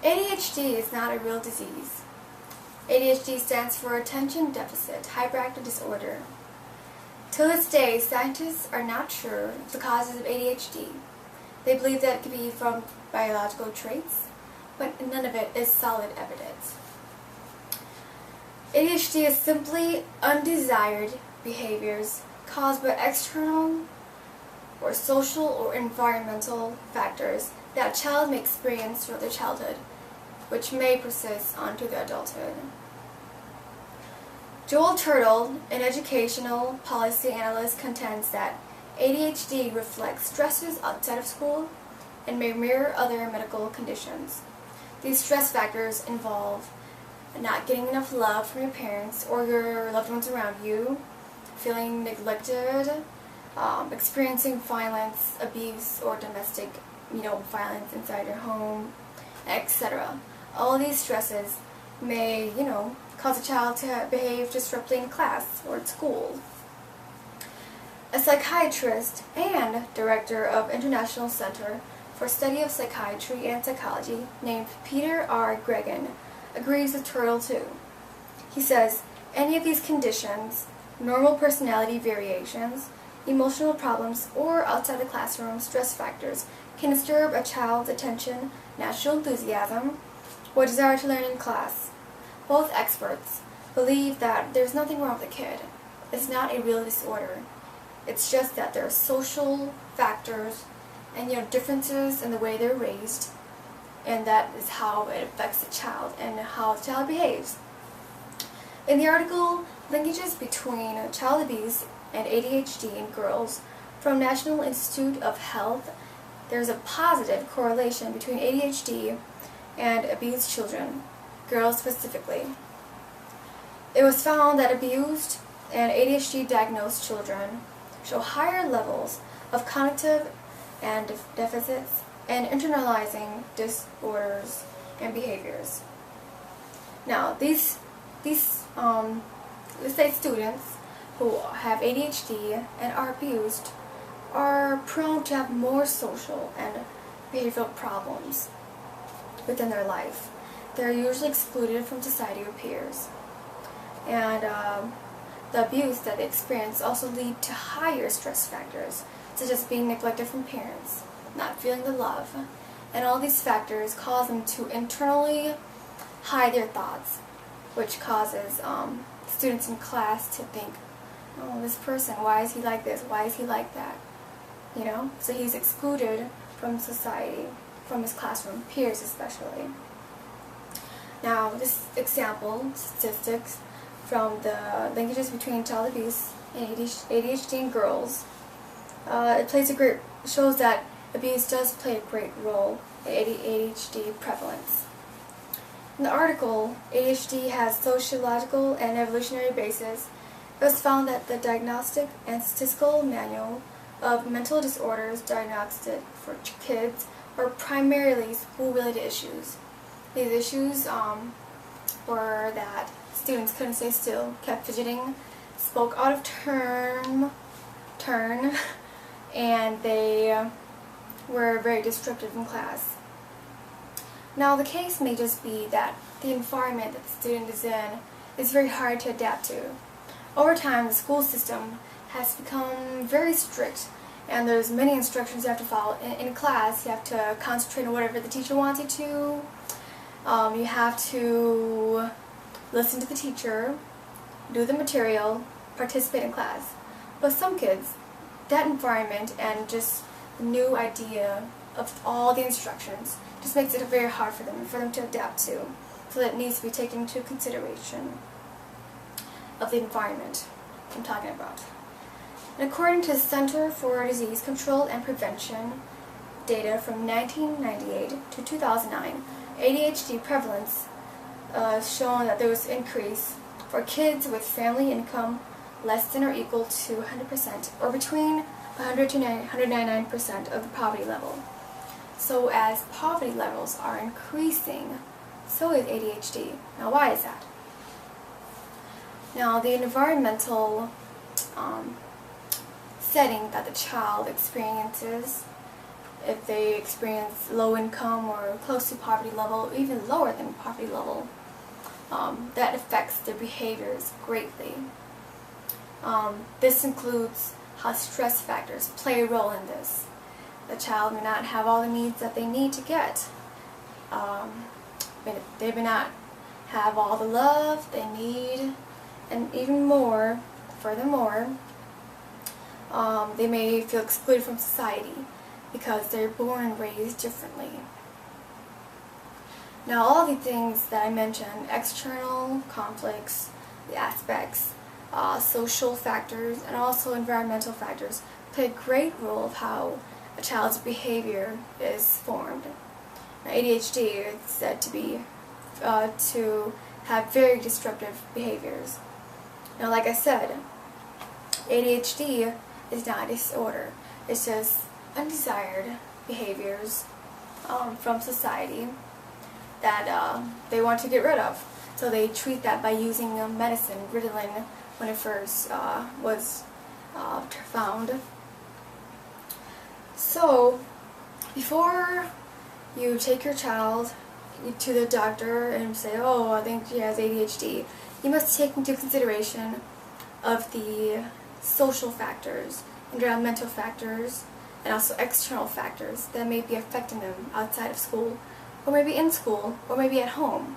ADHD is not a real disease. ADHD stands for Attention Deficit Hyperactive Disorder. To this day, scientists are not sure of the causes of ADHD. They believe that it could be from biological traits, but none of it is solid evidence. ADHD is simply undesired behaviors caused by external or social or environmental factors that a child may experience throughout their childhood, which may persist onto their adulthood. Joel Turtle, an educational policy analyst, contends that ADHD reflects stresses outside of school and may mirror other medical conditions. These stress factors involve not getting enough love from your parents or your loved ones around you, feeling neglected, experiencing violence, abuse, or domestic, violence inside your home, etc. All these stresses may, cause a child to behave disruptively in class or at school. A psychiatrist and director of International Center for Study of Psychiatry and Psychology named Peter R. Gregan agrees with Turtle too. He says, any of these conditions, normal personality variations, emotional problems, or outside the classroom stress factors can disturb a child's attention, natural enthusiasm, or desire to learn in class. Both experts believe that there's nothing wrong with the kid. It's not a real disorder. It's just that there are social factors and differences in the way they're raised, and that is how it affects the child and how the child behaves. In the article, Linkages Between Child Abuse and ADHD in Girls from National Institute of Health, there's a positive correlation between ADHD and abused children, girls specifically. It was found that abused and ADHD diagnosed children show higher levels of cognitive and deficits and internalizing disorders and behaviors. Now, these let's say students who have ADHD and are abused are prone to have more social and behavioral problems within their life. They're usually excluded from society or peers. And the abuse that they experience also lead to higher stress factors, such as being neglected from parents, not feeling the love, and all these factors cause them to internally hide their thoughts, which causes students in class to think, oh, this person, why is he like this? Why is he like that? So he's excluded from society, from his classroom, peers especially. Now, this example, statistics from the linkages between child abuse and ADHD in girls, it shows that abuse does play a great role in ADHD prevalence. In the article, ADHD has sociological and evolutionary basis. It was found that the Diagnostic and Statistical Manual of Mental Disorders diagnostic for kids are primarily school-related issues. These issues were that students couldn't stay still, kept fidgeting, spoke out of turn, and they were very disruptive in class. Now, the case may just be that the environment that the student is in is very hard to adapt to. Over time, the school system has become very strict, and there's many instructions you have to follow. In class, you have to concentrate on whatever the teacher wants you to. You have to listen to the teacher, do the material, participate in class. But some kids, that environment and just the new idea of all the instructions just makes it very hard for them to adapt to. So that needs to be taken into consideration of the environment I'm talking about. And according to the Center for Disease Control and Prevention data from 1998 to 2009, ADHD prevalence shown that there was an increase for kids with family income less than or equal to 100% or between 100 to 199% of the poverty level. So as poverty levels are increasing, so is ADHD. Now, why is that? Now, the environmental setting that the child experiences if they experience low income or close to poverty level, or even lower than poverty level, that affects their behaviors greatly. This includes how stress factors play a role in this. The child may not have all the needs that they need to get. They may not have all the love they need, and even more, furthermore, they may feel excluded from society because they're born and raised differently. Now, all the things that I mentioned, external conflicts, the aspects, social factors, and also environmental factors, play a great role of how a child's behavior is formed. Now, ADHD is said to have very disruptive behaviors. Now, like I said, ADHD is not a disorder. It's just undesired behaviors from society that they want to get rid of. So they treat that by using medicine, Ritalin, when it first was found. So, before you take your child to the doctor and say, oh, I think she has ADHD, you must take into consideration of the social factors, environmental factors, and also external factors that may be affecting them outside of school, or maybe in school, or maybe at home.